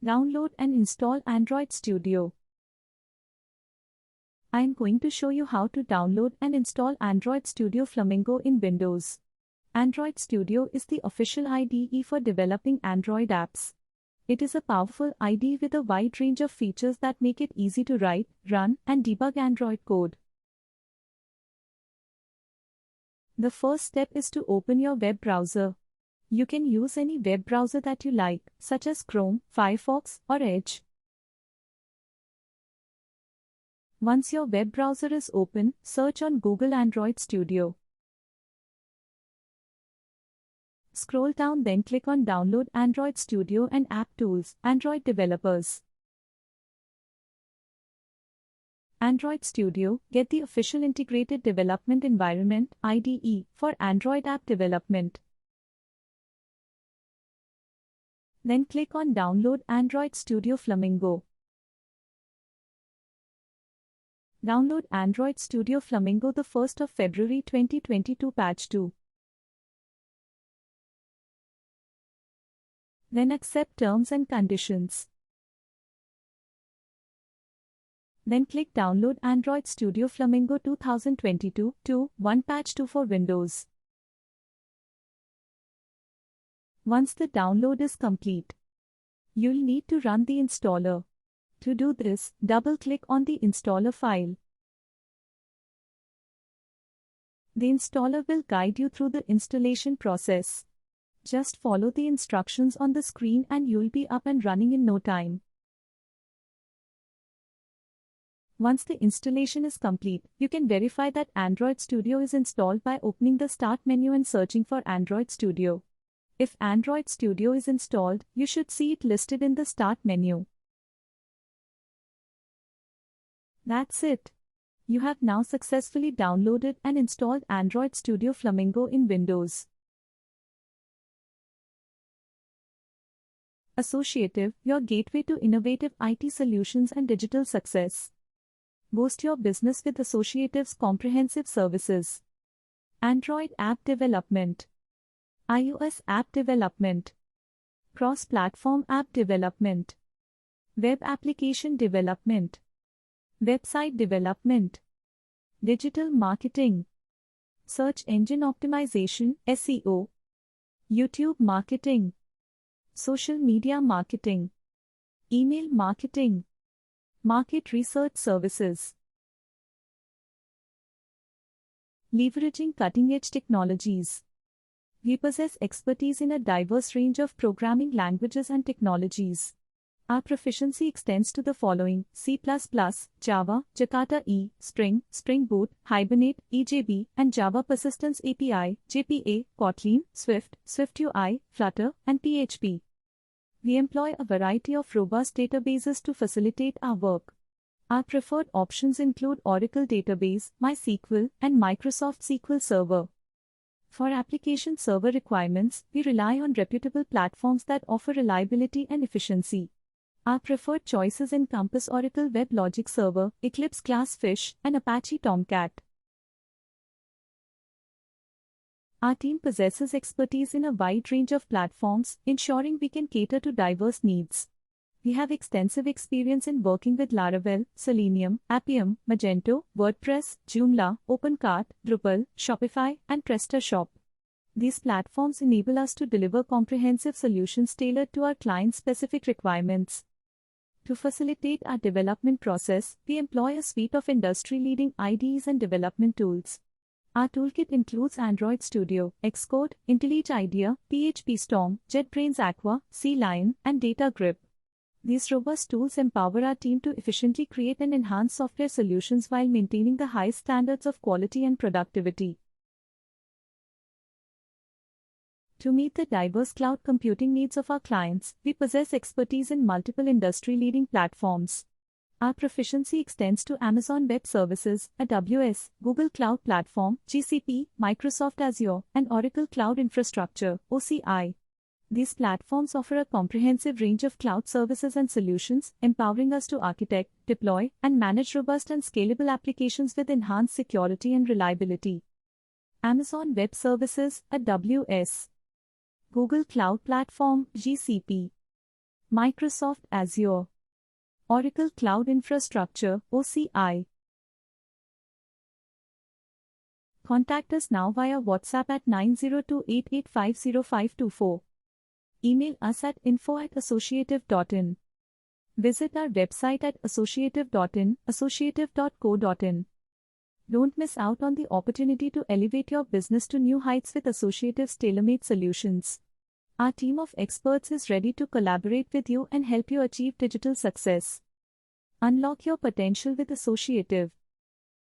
Download and install Android Studio. I am going to show you how to download and install Android Studio Flamingo in Windows. Android Studio is the official IDE for developing Android apps. It is a powerful IDE with a wide range of features that make it easy to write, run, and debug Android code. The first step is to open your web browser. You can use any web browser that you like, such as Chrome, Firefox, or Edge. Once your web browser is open, search on Google Android Studio. Scroll down, then click on Download Android Studio and App Tools, Android Developers. Android Studio, get the official Integrated Development Environment (IDE) for Android app development. Then click on Download Android Studio Flamingo. Download Android Studio Flamingo the 1st of February 2022 Patch 2. Then accept terms and conditions. Then click Download Android Studio Flamingo 2022 2.1 Patch 2 for Windows. Once the download is complete, you'll need to run the installer. To do this, double-click on the installer file. The installer will guide you through the installation process. Just follow the instructions on the screen and you'll be up and running in no time. Once the installation is complete, you can verify that Android Studio is installed by opening the Start menu and searching for Android Studio. If Android Studio is installed, you should see it listed in the Start menu. That's it. You have now successfully downloaded and installed Android Studio Flamingo in Windows. Associative, your gateway to innovative IT solutions and digital success. Boost your business with Associative's comprehensive services. Android app development, iOS app development, cross-platform app development, web application development, website development, digital marketing, search engine optimization (SEO), YouTube marketing, social media marketing, email marketing, market research services. Leveraging cutting-edge technologies. We possess expertise in a diverse range of programming languages and technologies. Our proficiency extends to the following: C++, Java, Jakarta E, Spring, Spring Boot, Hibernate, EJB, and Java Persistence API, JPA, Kotlin, Swift, SwiftUI, Flutter, and PHP. We employ a variety of robust databases to facilitate our work. Our preferred options include Oracle Database, MySQL, and Microsoft SQL Server. For application server requirements, we rely on reputable platforms that offer reliability and efficiency. Our preferred choices encompass Oracle WebLogic Server, Eclipse Glassfish, and Apache Tomcat. Our team possesses expertise in a wide range of platforms, ensuring we can cater to diverse needs. We have extensive experience in working with Laravel, Selenium, Appium, Magento, WordPress, Joomla, OpenCart, Drupal, Shopify, and PrestaShop. These platforms enable us to deliver comprehensive solutions tailored to our clients' specific requirements. To facilitate our development process, we employ a suite of industry-leading IDEs and development tools. Our toolkit includes Android Studio, Xcode, IntelliJ IDEA, PHP Storm, JetBrains Aqua, CLion, and DataGrip. These robust tools empower our team to efficiently create and enhance software solutions while maintaining the highest standards of quality and productivity. To meet the diverse cloud computing needs of our clients, we possess expertise in multiple industry-leading platforms. Our proficiency extends to Amazon Web Services, AWS, Google Cloud Platform, GCP, Microsoft Azure, and Oracle Cloud Infrastructure, OCI. These platforms offer a comprehensive range of cloud services and solutions, empowering us to architect, deploy, and manage robust and scalable applications with enhanced security and reliability. Amazon Web Services, AWS. Google Cloud Platform, GCP. Microsoft Azure, Oracle Cloud Infrastructure (OCI). Contact us now via WhatsApp at 90288505524. Email us at info@associative.in. Visit our website at associative.in, associative.co.in. Don't miss out on the opportunity to elevate your business to new heights with Associative's tailor-made solutions. Our team of experts is ready to collaborate with you and help you achieve digital success. Unlock your potential with Associative.